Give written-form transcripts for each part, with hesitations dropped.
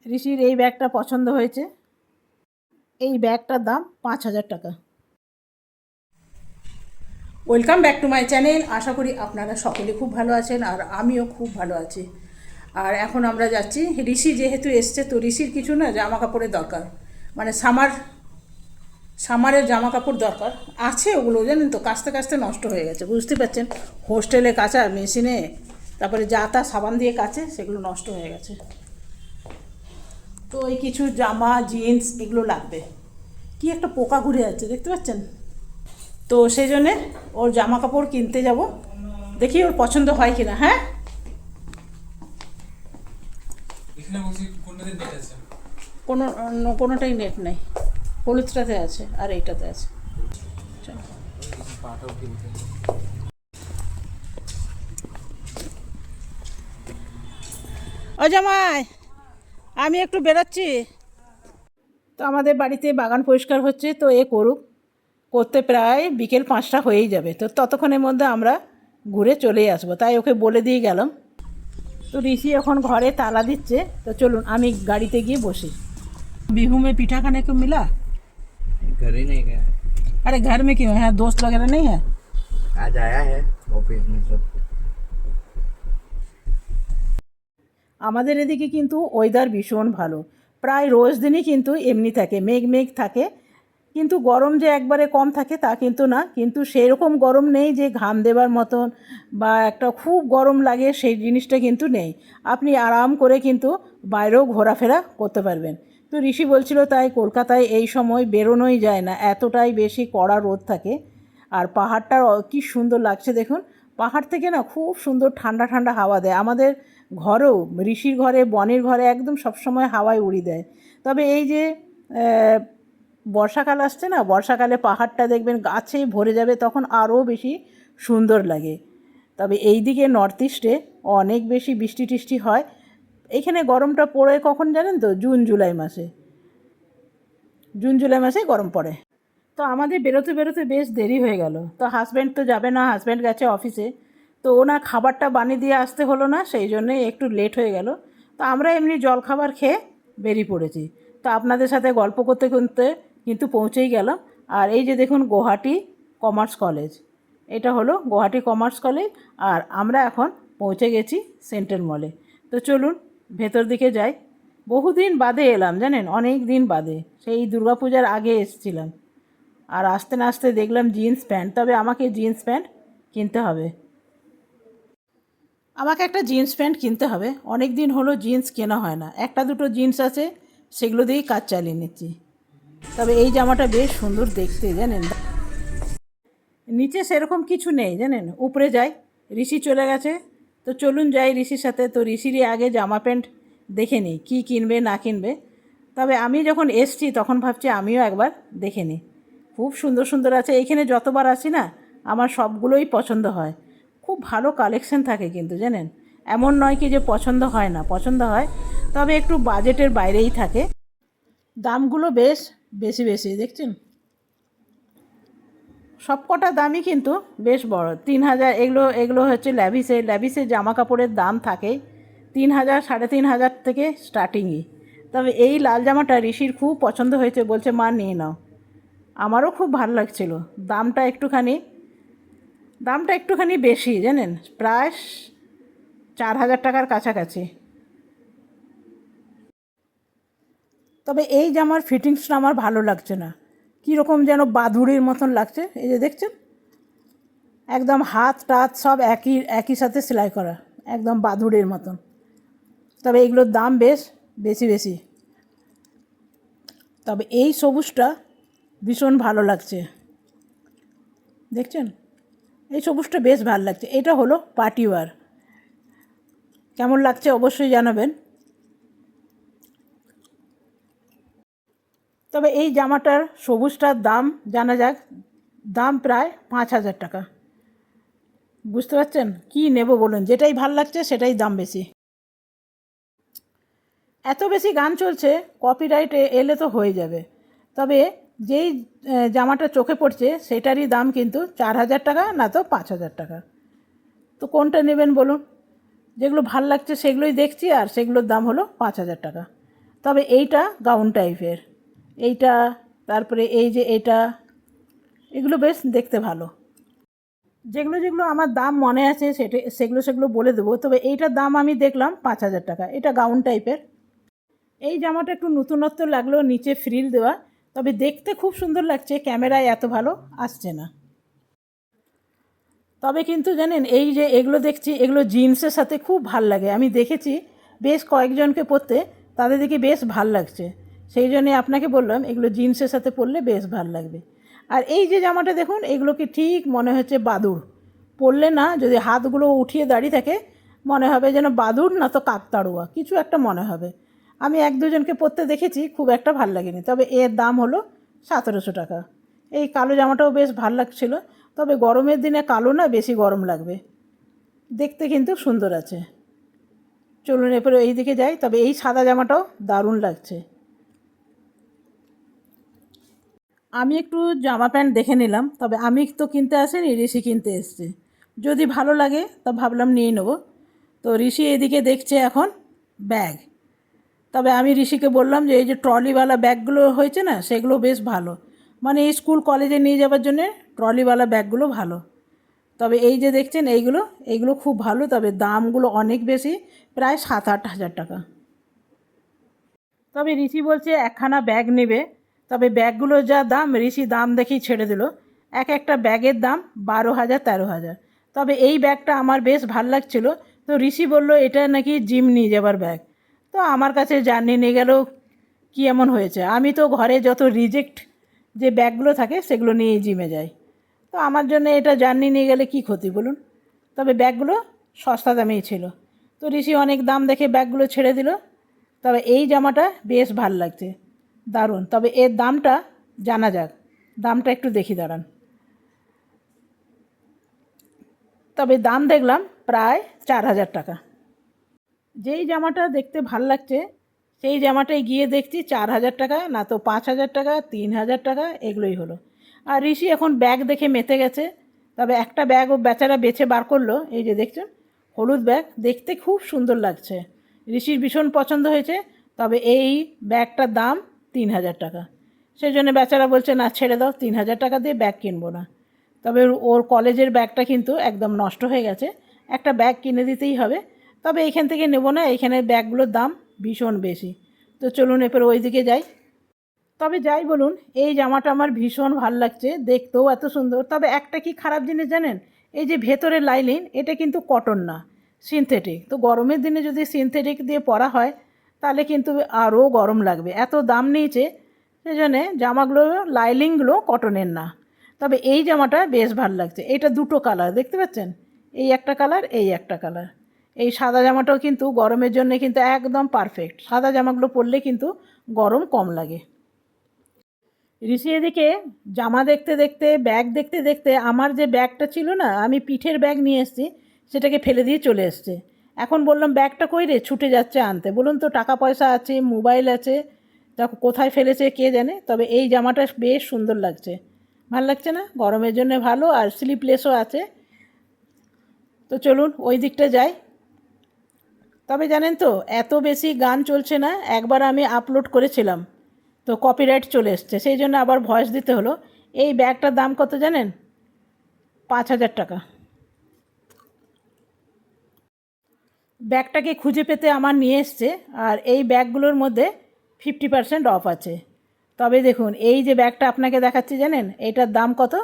ঋষির এই ব্যাগটা পছন্দ হয়েছে। এই ব্যাগটার দাম 5,000 টাকা। Welcome back to my channel. আশা করি আপনারা সকলে খুব ভালো আছেন আর আমিও খুব ভালো আছি। আর এখন আমরা যাচ্ছি, ঋষি যেহেতু এসছে তো ঋষির কিছু না জামা কাপড়ের দরকার, মানে সামারের জামা কাপড় দরকার আছে। ওগুলো জানেন তো কাচতে কাচতে নষ্ট হয়ে গেছে, বুঝতে পারছেন। হোস্টেলে কাচা মেশিনে, তারপরে যা তা সাবান দিয়ে কাচে, সেগুলো নষ্ট হয়ে গেছে। তো এই কিছু জামা জিন্স এগুলো লাগবে। কি একটা পোকা ঘুরে যাচ্ছে দেখতে পাচ্ছেন। তো সেই জন্যে ওর জামা কাপড় কিনতে যাব, দেখি ওর পছন্দ হয় কিনা। হ্যাঁ, কোনোটাই নেট নেই। হলুদটাতে আছে আর এইটাতে আছে। চলো। ও জামাই, আমি একটু বেরোচ্ছি। তো আমাদের বাড়িতে বাগান পরিষ্কার হচ্ছে, তো করতে প্রায় বিকেল 5টা হয়েই যাবে। তো ততক্ষণের মধ্যে আমরা ঘুরে চলেই আসবো, তাই ওকে বলে দিয়ে গেলাম। তো ঋষি এখন ঘরে তালা দিচ্ছে, তো চলুন আমি গাড়িতে গিয়ে বসি। बिहू में पीठा खाने को मिला? घर ही नहीं गया। अरे घर में क्यों है, दोस्त वगैरह नहीं है? आज आया है ऑफिस में सब। আমাদের এদিকে কিন্তু ওয়েদার ভীষণ ভালো, প্রায় রোজ দিনই কিন্তু এমনি থাকে, মেঘ মেঘ থাকে। কিন্তু গরম যে একবারে কম থাকে তা কিন্তু না, কিন্তু সেরকম গরম নেই যে ঘাম দেবার মতন বা একটা খুব গরম লাগে, সেই জিনিসটা কিন্তু নেই। আপনি আরাম করে কিন্তু বাইরেও ঘোরাফেরা করতে পারবেন। তো ঋষি বলছিল তাই কলকাতায় এই সময় বেরোনোই যায় না, এতটাই বেশি কড়া রোদ থাকে। আর পাহাড়টা কি সুন্দর লাগছে দেখুন, পাহাড় থেকে না খুব সুন্দর ঠান্ডা ঠান্ডা হাওয়া দেয়। আমাদের ঘরেও, ঋষির ঘরে, বনের ঘরে একদম সবসময় হাওয়ায় উড়িয়ে দেয়। তবে এই যে বর্ষাকাল আসছে না, বর্ষাকালে পাহাড়টা দেখবেন গাছেই ভরে যাবে, তখন আরও বেশি সুন্দর লাগে। তবে এই দিকে নর্থ ইস্টে অনেক বেশি বৃষ্টি টিষ্টি হয়। এখানে গরমটা পড়ে কখন জানেন তো, জুন জুলাই মাসে গরম পড়ে। তো আমাদের বেরোতে বেরোতে বেশ দেরি হয়ে গেল। তো হাজব্যান্ড তো যাবে না, হাজব্যান্ড গেছে অফিসে। তো ওনার খাবারটা বানিয়ে দিয়ে আসতে হলো না, সেই জন্যে একটু লেট হয়ে গেল। তো আমরা এমনি জলখাবার খেয়ে বেরিয়ে পড়েছি। তো আপনাদের সাথে গল্প করতে করতে কিন্তু পৌঁছেই গেলাম। আর এই যে দেখুন গুয়াহাটি কমার্স কলেজ, এটা হলো গুয়াহাটি কমার্স কলেজ। আর আমরা এখন পৌঁছে গেছি সেন্ট্রাল মলে। তো চলুন ভেতর দিকে যাই। বহুদিন বাদে এলাম জানেন, অনেক দিন বাদে, সেই দুর্গাপূজার আগে এসেছিলাম। আর আস্তে না আস্তে দেখলাম জিন্স প্যান্ট, তবে আমাকে জিন্স প্যান্ট কিনতে হবে। অনেক দিন হলো জিন্স কেনা হয় না, একটা দুটো জিন্স আছে, সেগুলো দিয়েই কাজ চালিয়ে নিচ্ছি। তবে এই জামাটা বেশ সুন্দর দেখতে জানেন। নিচে সেরকম কিছু নেই জানেন, উপরে যাই। ঋষি চলে গেছে, তো চলুন যাই ঋষির সাথে। তো ঋষিরই আগে জামা প্যান্ট দেখে নিই, কী কিনবে না কিনবে। তবে আমি যখন এসছি তখন ভাবছি আমিও একবার দেখে নিই। খুব সুন্দর সুন্দর আছে, এইখানে যতবার আসি না আমার সবগুলোই পছন্দ হয়। খুব ভালো কালেকশন থাকে কিন্তু জানেন, এমন নয় কি যে পছন্দ হয় না, পছন্দ হয়, তবে একটু বাজেটের বাইরেই থাকে। দামগুলো বেশ বেশি বেশি দেখছেন, সব কটা দামই কিন্তু বেশ বড়। 3,000, এগুলো হচ্ছে ল্যাভিসের জামা কাপড়ের দাম থাকে 3,000, 3,500 থেকে স্টার্টিংই। তবে এই লাল জামাটা ঋষির খুব পছন্দ হয়েছে, বলছে মা নিয়ে নাও। আমারও খুব ভালো লাগছিল। দামটা একটুখানি বেশি জানেন, প্রায় 4,000 টাকার কাছাকাছি। তবে এই জামার ফিটিংসটা আমার ভালো লাগছে না, কীরকম যেন বাদুড়ির মতন লাগছে। এই যে দেখছেন, একদম হাত টাত সব একই সাথে সেলাই করা, একদম বাদুড়ের মতন। তবে এগুলোর দাম বেশ বেশি বেশি। তবে এই সবুজটা ভীষণ ভালো লাগছে, দেখছেন, এই সবুজটা বেশ ভালো লাগছে। এটা হলো পার্টি ওয়্যার, কেমন লাগছে অবশ্যই জানাবেন। তবে এই জামাটার সবুজটার দাম জানা যাক, দাম প্রায় 5,000 টাকা। বুঝতে পারছেন, কী নেব বলুন, যেটাই ভাল লাগছে সেটাই দাম বেশি। এত বেশি গান চলছে, কপিরাইট এলে তো হয়ে যাবে। তবে যেই জামাটা চোখে পড়ছে সেটারই দাম কিন্তু 4,000 টাকা, না তো 5,000 টাকা। তো কোনটা নেবেন বলুন, যেগুলো ভাল লাগছে সেগুলোই দেখছি, আর সেগুলোর দাম হলো 5,000 টাকা। তবে এইটা গাউন টাইপের, এইটা, তারপরে এই যে এটা, এগুলো বেশ দেখতে ভালো। যেগুলো যেগুলো আমার দাম মনে আছে সেগুলো বলে দেবো। তবে এইটার দাম আমি দেখলাম 5,000 টাকা। এটা গাউন টাইপের। এই জামাটা একটু নতুনত্ব লাগলো, নিচে ফ্রিল দেওয়া, তবে দেখতে খুব সুন্দর লাগছে, ক্যামেরায় এত ভালো আসছে না। তবে কিন্তু জানেন, এই যে এগুলো দেখছি, এগুলো জিন্সের সাথে খুব ভাল লাগে। আমি দেখেছি বেশ কয়েকজনকে পরতে, তাদের দেখে বেশ ভাল লাগছে। সেই জন্যে আপনাকে বললাম এগুলো জিন্সের সাথে পরলে বেশ ভাল লাগবে। আর এই যে জামাটা দেখুন, এগুলোকে ঠিক মনে হচ্ছে বাদুড়। পরলে না, যদি হাতগুলো উঠিয়ে দাঁড়িয়ে থাকে, মনে হবে যেন বাদুড় না তো কাকতাড়ুয়া, কিছু একটা মনে হবে। আমি এক দুজনকে পরতে দেখেছি, খুব একটা ভাল লাগেনি। তবে এর দাম হলো 1700 টাকা। এই কালো জামাটাও বেশ ভাল লাগছিল, তবে গরমের দিনে কালো না বেশি গরম লাগবে। দেখতে কিন্তু সুন্দর আছে। চলুন এরপরে এই দিকে যাই। তবে এই সাদা জামাটাও দারুণ লাগছে। আমি একটু জামা প্যান্ট দেখে নিলাম। তবে আমি তো কিনতে আসিনি, ঋষি কিনতে এসছে। যদি ভালো লাগে তা ভাবলাম নিয়ে নেবো। তো ঋষি এদিকে দেখছে এখন ব্যাগ। তবে আমি ঋষিকে বললাম যে এই যে ট্রলিওয়ালা ব্যাগগুলো হয়েছে না, সেগুলো বেশ ভালো। মানে এই স্কুল কলেজে নিয়ে যাওয়ার জন্যে ট্রলিওয়ালা ব্যাগগুলো ভালো। তবে এই যে দেখছেন এইগুলো খুব ভালো, তবে দামগুলো অনেক বেশি, প্রায় 7-8 হাজার টাকা। তবে ঋষি বলছে একখানা ব্যাগ নেবে। তবে ব্যাগগুলোর যা দাম, ঋষি দাম দেখেই ছেড়ে দিল। এক একটা ব্যাগের দাম 12,000 13,000। তবে এই ব্যাগটা আমার বেশ ভাল লাগছিল। তো ঋষি বলল এটা নাকি জিম নিয়ে যাবার ব্যাগ। তো আমার কাছে জার্নি নিয়ে গেলেও কী এমন হয়েছে, আমি তো ঘরে যত রিজেক্ট যে ব্যাগগুলো থাকে সেগুলো নিয়েই জিমে যাই। তো আমার জন্য এটা জার্নি নিয়ে গেলে কী ক্ষতি বলুন। তবে ব্যাগগুলো সস্তা দামেই ছিল। তো ঋষি অনেক দাম দেখে ব্যাগগুলো ছেড়ে দিল। তবে এই জামাটা বেশ ভাল লাগছে, দারুণ। তবে এর দামটা জানা যাক, দামটা একটু দেখি দাঁড়ান। তবে দাম দেখলাম প্রায় 4,000 টাকা। যেই জামাটা দেখতে ভাল লাগছে সেই জামাটায় গিয়ে দেখছি 4,000 টাকা, না তো 5,000 টাকা, 3,000 টাকা, এগুলোই হলো। আর ঋষি এখন ব্যাগ দেখে মেতে গেছে। তবে একটা ব্যাগ ও বেচারা বেছে বার করলো, এই যে দেখছেন, হলুদ ব্যাগ, দেখতে খুব সুন্দর লাগছে, ঋষির ভীষণ পছন্দ হয়েছে। তবে এই ব্যাগটার দাম 3,000 টাকা। সেই জন্য বেচারা বলছে না, ছেড়ে দাও, 3,000 টাকা দিয়ে ব্যাগ কিনবো না। তবে ওর কলেজের ব্যাগটা কিন্তু একদম নষ্ট হয়ে গেছে, একটা ব্যাগ কিনে দিতেই হবে। তবে এইখান থেকে নেব না, এইখানের ব্যাগগুলোর দাম ভীষণ বেশি। তো চলুন এরপর ওই দিকে যাই। তবে যাই বলুন, এই জামাটা আমার ভীষণ ভাল লাগছে, দেখতেও এত সুন্দর। তবে একটা কি খারাপ জিনিস জানেন, এই যে ভেতরের লাইনিং, এটা কিন্তু কটন না, সিনথেটিক। তো গরমের দিনে যদি সিনথেটিক দিয়ে পরা হয় তাহলে কিন্তু আরও গরম লাগবে। এত দাম নিয়েছে, সেই জন্যে জামাগুলো লাইনিংগুলো কটনের না। তবে এই জামাটা বেশ ভাল লাগছে। এটা দুটো কালার দেখতে পাচ্ছেন, এই একটা কালার, এই একটা কালার। এই সাদা জামাটাও কিন্তু গরমের জন্য কিন্তু একদম পারফেক্ট। সাদা জামাগুলো পরলে কিন্তু গরম কম লাগে। ঋষি এদিকে জামা দেখতে দেখতে, ব্যাগ দেখতে দেখতে, আমার যে ব্যাগটা ছিল না, আমি পিঠের ব্যাগ নিয়ে এসেছি, সেটাকে ফেলে দিয়ে চলে এসছে। এখন বললাম ব্যাগটা কই রে, ছুটে যাচ্ছে আনতে। বলুন তো, টাকা পয়সা আছে, মোবাইল আছে, তা কোথায় ফেলেছে কে জানে। তবে এই জামাটা বেশ সুন্দর লাগছে, ভাল লাগছে না, গরমের জন্য ভালো, আর স্লিপলেসও আছে। তো চলুন ওই দিকটা যাই। তবে জানেন তো, এত বেশি গান চলছে না। একবার আমি আপলোড করেছিলাম, তো কপিরাইট চলে এসছে, সেই জন্য আবার ভয়েস দিতে হলো। এই ব্যাগটার দাম কত জানেন? 5,000 টাকা। ব্যাগটাকে খুঁজে পেতে আমার নিয়ে এসছে। আর এই ব্যাগগুলোর মধ্যে 50% অফ আছে। তবে দেখুন, এই যে ব্যাগটা আপনাকে দেখাচ্ছি জানেন, এইটার দাম কত?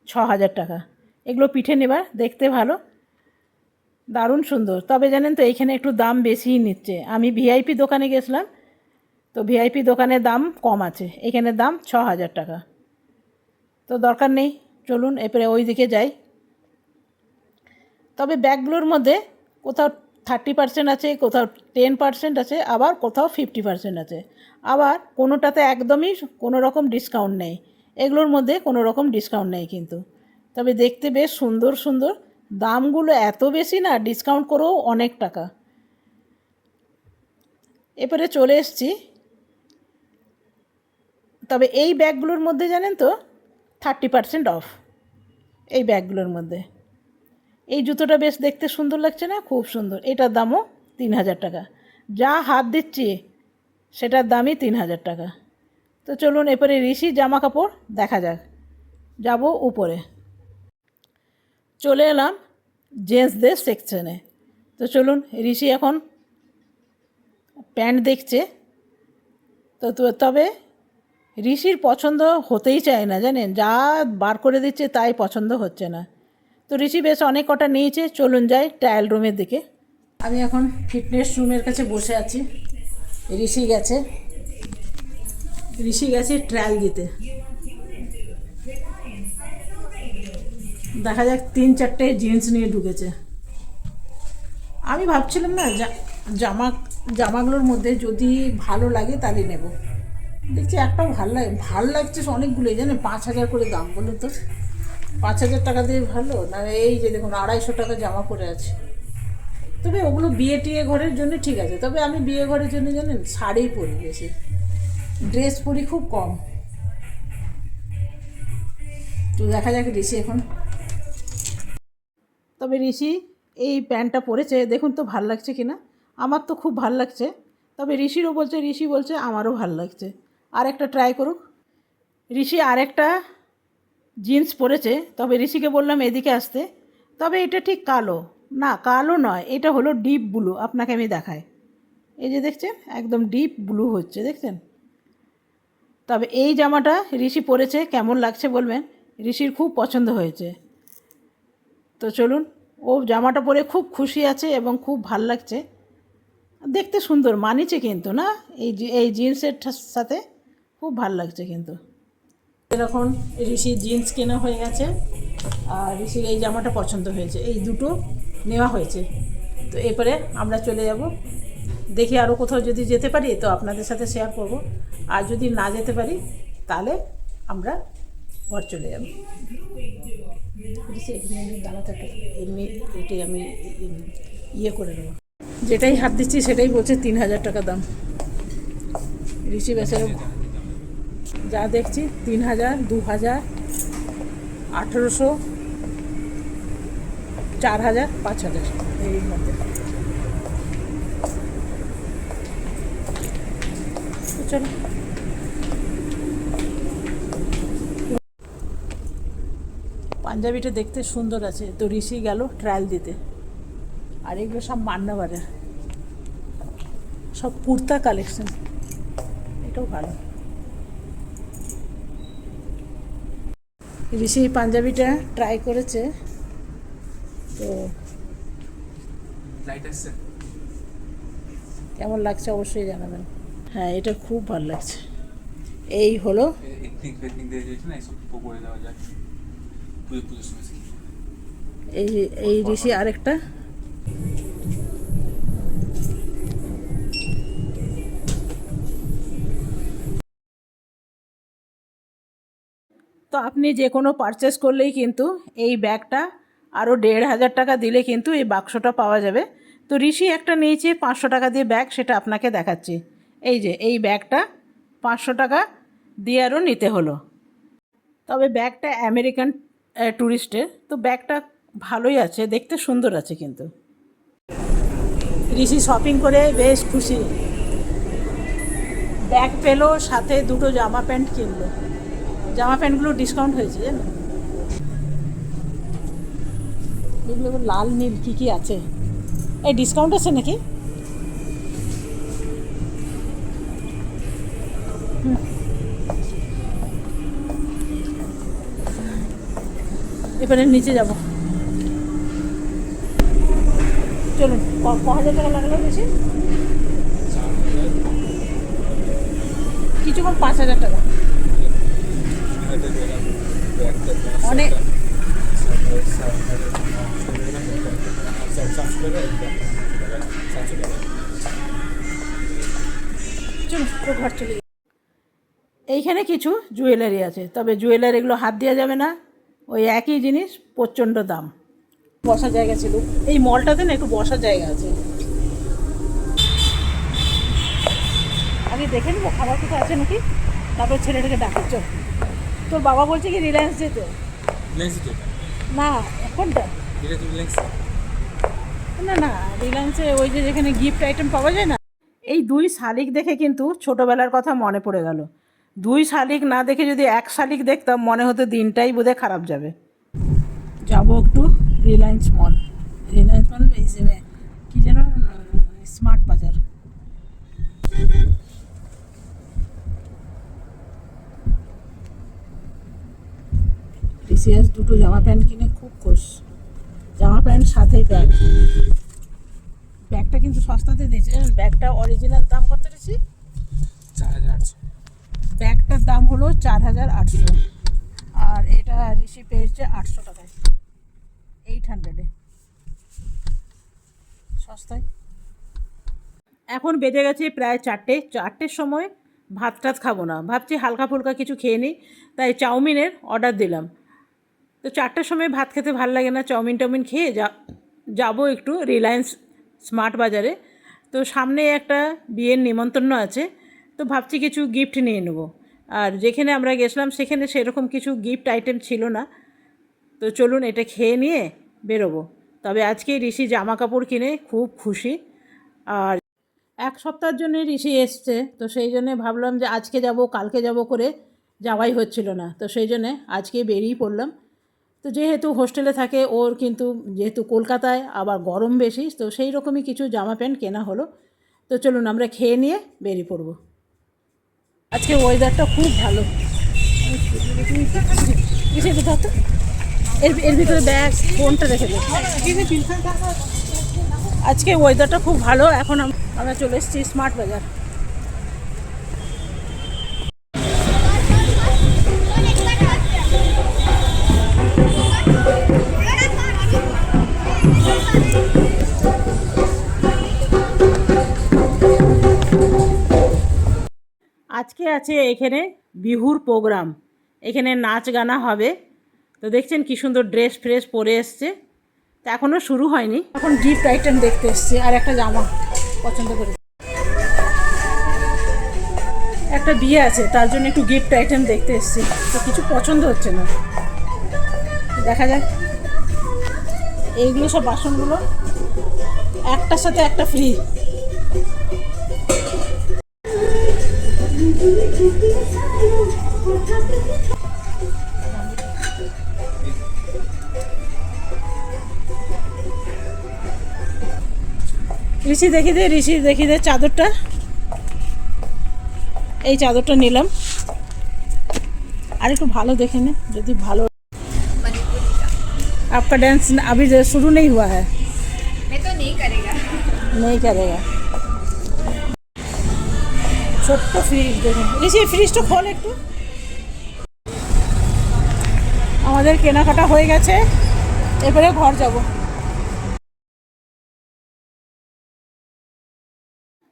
6,000 টাকা। এগুলো পিঠে নেবার, দেখতে ভালো, দারুণ সুন্দর। তবে জানেন তো, এইখানে একটু দাম বেশিই নিচ্ছে। আমি ভিআইপি দোকানে গেছিলাম, তো ভিআইপি দোকানের দাম কম আছে, এখানে দাম 6,000 টাকা। তো দরকার নেই, চলুন এরপরে ওই দিকে যাই। তবে ব্যাগগুলোর মধ্যে কোথাও 30% আছে, কোথাও 10% আছে, আবার কোথাও 50% আছে, আবার কোনোটাতে একদমই কোনো রকম ডিসকাউন্ট নেই। এগুলোর মধ্যে কোনো রকম ডিসকাউন্ট নেই কিন্তু। তবে দেখতে বেশ সুন্দর সুন্দর, দামগুলো এত বেশি না, ডিসকাউন্ট করেও অনেক টাকা। এরপরে চলে এসেছি। তবে এই ব্যাগগুলোর মধ্যে জানেন তো 30% অফ, এই ব্যাগগুলোর মধ্যে। এই জুতোটা বেশ দেখতে সুন্দর লাগছে না? খুব সুন্দর। এটার দামও 3,000 টাকা। যা হাত দিচ্ছি সেটার দামই 3,000 টাকা। তো চলুন এরপরে ঋষির জামা কাপড় দেখা যাক। যাব উপরে, চলে এলাম জেন্টসদের সেকশনে। তো চলুন, ঋষি এখন প্যান্ট দেখছে। তবে ঋষির পছন্দ হতেই চায় না, জানেন, যা বার করে দিচ্ছে তাই পছন্দ হচ্ছে না। তো ঋষি বেশ অনেক কটা নিয়েছে। চলুন যাই ট্রায়াল রুমের দিকে। আমি এখন ফিটনেস রুমের কাছে বসে আছি। ঋষি গেছে ট্রায়াল দিতে। দেখা যাক 3-4টে জিন্স নিয়ে ঢুকেছে। আমি ভাবছিলাম না জামাগুলোর মধ্যে যদি ভালো লাগে তাহলে নেব। দেখছি একটাও ভালো লাগছে অনেকগুলোই, জানেন, 5,000 করে দাম। বলুন তো 5,000 টাকা দিয়ে ভালো না? এই যে দেখুন 250 টাকা জামা পরে আছে। তবে ওগুলো বিয়ে টিয়ে ঘরের জন্য ঠিক আছে। তবে আমি বিয়ে ঘরের জন্য, জানেন, শাড়ি পরি বেশি, ড্রেস পরি খুব কম। তো দেখা যাক ঋষি এখন। তবে ঋষি এই প্যান্টটা পরেছে, দেখুন তো ভাল লাগছে কি না। আমার তো খুব ভাল লাগছে। তবে ঋষি বলছে আমারও ভাল লাগছে, আর একটা ট্রাই করুক। ঋষি আরেকটা জিন্স পরেছে। তবে ঋষিকে বললাম এদিকে আসতে। তবে এটা ঠিক কালো না, কালো নয়, এটা হলো ডিপ ব্লু। আপনাকে আমি দেখাই, এই যে দেখছেন একদম ডিপ ব্লু হচ্ছে, দেখছেন। তবে এই জামাটা ঋষি পরেছে, কেমন লাগছে বলবেন। ঋষির খুব পছন্দ হয়েছে। তো চলুন, ও জামাটা পরে খুব খুশি আছে এবং খুব ভাল লাগছে, দেখতে সুন্দর মানিয়েছে কিন্তু, না এই জিন্সের সাথে খুব ভাল লাগছে কিন্তু। এরকম ঋষির জিন্স কেনা হয়ে গেছে, আর ঋষির এই জামাটা পছন্দ হয়েছে, এই দুটো নেওয়া হয়েছে। তো এরপরে আমরা চলে যাব, দেখি আরও কোথাও যদি যেতে পারি তো আপনাদের সাথে শেয়ার করব, আর যদি না যেতে পারি তাহলে আমরা ঘর চলে যাব। দাঁড়াতে এমনি এটাই আমি ইয়ে করে নেব, যেটাই হাত দিচ্ছি সেটাই বলছে 3,000 টাকা দাম। ঋষি বেচারা যা দেখছি 3,000, 2,000, 1,800, 4,000, 5,000 এর মধ্যে। চলো, পাঞ্জাবিটা দেখতে সুন্দর আছে। তো ঋষি গেল ট্রায়াল দিতে। আর এগুলো সব মান্নাবারে, সব কুর্তা কালেকশন, এটাও ভালো। ঋষি পাঞ্জাবিটা ট্রাই করেছে, তো কেমন লাগছে অবশ্যই জানাবেন। হ্যাঁ, এটা খুব ভালো লাগছে। এই হলো এই ঋষি আরেকটা। তো আপনি যে কোনো পারচেস করলেই কিন্তু এই ব্যাগটা আরও 1,500 টাকা দিলে কিন্তু এই বাক্সটা পাওয়া যাবে। তো ঋষি একটা নিয়েছে 500 টাকা দিয়ে ব্যাগ, সেটা আপনাকে দেখাচ্ছি। এই যে এই ব্যাগটা 500 টাকা দিয়ে আরও নিতে হলো। তবে ব্যাগটা আমেরিকান ট্যুরিস্টের, তো ব্যাগটা ভালোই আছে, দেখতে সুন্দর আছে কিন্তু। ঋষি শপিং করে বেশ খুশি, ব্যাগ পেলো, সাথে দুটো জামা প্যান্ট কিনলো। জামা প্যান্টগুলো ডিসকাউন্ট হয়েছে, জানো, এগুলো লাল নীল কী আছে, এই ডিসকাউন্ট আছে নাকি? এবারে নিচে যাব, চলুন। 1,000 টাকা লাগলো বেশি, কিছুক্ষণ 5,000 টাকা অনেক। চলুন ঘর চলে যাই। এইখানে কিছু জুয়েলারি আছে, তবে জুয়েলারি এগুলো হাত দেওয়া যাবে না, ওই একই জিনিস, প্রচণ্ড দাম। বসার জায়গা ছিল এই মলটাতে, না একটু বসার জায়গা আছে। আগে দেখে নেবো খাবার কোথাও আছে নাকি, তারপর ছেলেটাকে ডাকাচ্ছ। তোর বাবা বলছে কি রিলায়েন্স যেতে? না কোনটা? না রিলায়েন্সে ওই যে যেখানে গিফট আইটেম পাওয়া যায় না, এই দুই শালিক দেখে কিন্তু ছোটোবেলার কথা মনে পড়ে গেল। দুই শালিক না দেখে যদি এক শালিক দেখতাম মনে হতো দিনটাই বোধহয় খারাপ যাবে। যাবো একটু রিলায়েন্স মল। রিলায়েন্স মল হিসেবে কী যেন স্মার্ট বাজার। রিসিয়াস দুটো জামা প্যান্ট কিনে খুব খুশ। জামা প্যান্ট সাথেই ব্যাগ। ব্যাগটা কিন্তু সস্তাতে দিয়েছে। ব্যাগটা অরিজিনাল দাম কত দিয়েছি? 4800। ব্যাগটার দাম হলো 4800, আর এটা ঋষি পেয়েছে 800 টাকায়, 800-এ, সস্তায়। এখন বেজে গেছে প্রায় 4টের সময়। ভাত টাত খাবো না, ভাবছি হালকা ফুলকা কিছু খেয়ে নিই, তাই চাউমিনের অর্ডার দিলাম। তো 4টের সময় ভাত খেতে ভালো লাগে না, চাউমিন টাউমিন খেয়ে যাবো একটু রিলায়েন্স স্মার্ট বাজারে। তো সামনে একটা বিয়ের নিমন্ত্রণ আছে, তো ভাবছি কিছু গিফট নিয়ে নেবো। আর যেখানে আমরা গেছিলাম সেখানে সেরকম কিছু গিফট আইটেম ছিল না। তো চলুন এটা খেয়ে নিয়ে বেরোবো। তবে আজকে ঋষি জামা কাপড় কিনে খুব খুশি। আর 1 সপ্তাহের জন্য ঋষি এসছে, তো সেই জন্যে ভাবলাম যে আজকে যাব কালকে যাব করে যাওয়াই হচ্ছিল না, তো সেই জন্যে আজকে বেরিয়ে পড়লাম। তো যেহেতু হোস্টেলে থাকে ওর, কিন্তু যেহেতু কলকাতায় আবার গরম বেশি, তো সেই রকমই কিছু জামা প্যান্ট কেনা হলো। তো চলুন আমরা খেয়ে নিয়ে বেরিয়ে পড়বো। আজকে ওয়েদারটা খুব ভালো। এর ভিতরে ব্যাগ ফোনটা রেখে দেবো। আজকে ওয়েদারটা খুব ভালো। এখন আমরা চলে এসেছি স্মার্ট বাজার। আজকে আছে এখানে বিহুর প্রোগ্রাম, এখানে নাচ গানা হবে। তো দেখছেন কি সুন্দর ড্রেস ফ্রেস পরে এসছে। তো এখনও শুরু হয়নি, এখন গিফট আইটেম দেখতে এসছে। আর একটা জামা পছন্দ করে, একটা বিয়ে আছে তার জন্য একটু গিফট আইটেম দেখতে এসছি। তো কিছু পছন্দ হচ্ছে না, দেখা যাক। এইগুলো সব বাসনগুলো, একটার সাথে একটা ফ্রি। ঋষি দেখি দে চাদরটা। এই চাদরটা নিলাম। আর একটু ভালো দেখে নে, যদি ভালো। आपका डांस अभी शुरू नहीं हुआ है? मैं तो नहीं करेगा। नहीं करेगा। ছোট্ট ফ্রিজ দেখুন। ঋষি ফ্রিজটা খোল একটু। আমাদের কেনাকাটা হয়ে গেছে, এবারে ঘর যাব।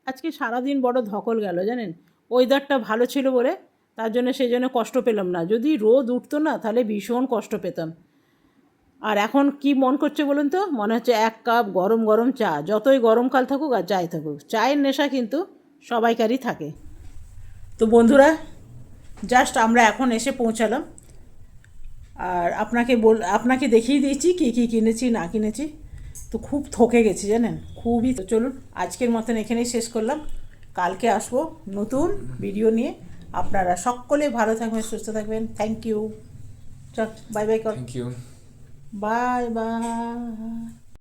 আজকে সারাদিন বড় ধকল গেল জানেন। ওয়েদারটা ভালো ছিল বলে, তার জন্য সেই জন্য কষ্ট পেলাম না। যদি রোদ উঠতো না তাহলে ভীষণ কষ্ট পেতাম। আর এখন কি মন করছে বলুন তো, মনে হচ্ছে 1 কাপ গরম গরম চা। যতই গরমকাল থাকুক আর যাই থাকুক, চায়ের নেশা কিন্তু সবাইকারই থাকে। তো বন্ধুরা, জাস্ট আমরা এখন এসে পৌঁছালাম। আর আপনাকে দেখিয়ে দিয়েছি কী কী কিনেছি না কিনেছি। তো খুব থকে গেছি জানেন, খুবই। তো চলুন আজকের মতন এখানেই শেষ করলাম। কালকে আসবো নতুন ভিডিও নিয়ে। আপনারা সকলে ভালো থাকবেন, সুস্থ থাকবেন। Thank you. চল বাই বাই কর। Thank you. Bye by.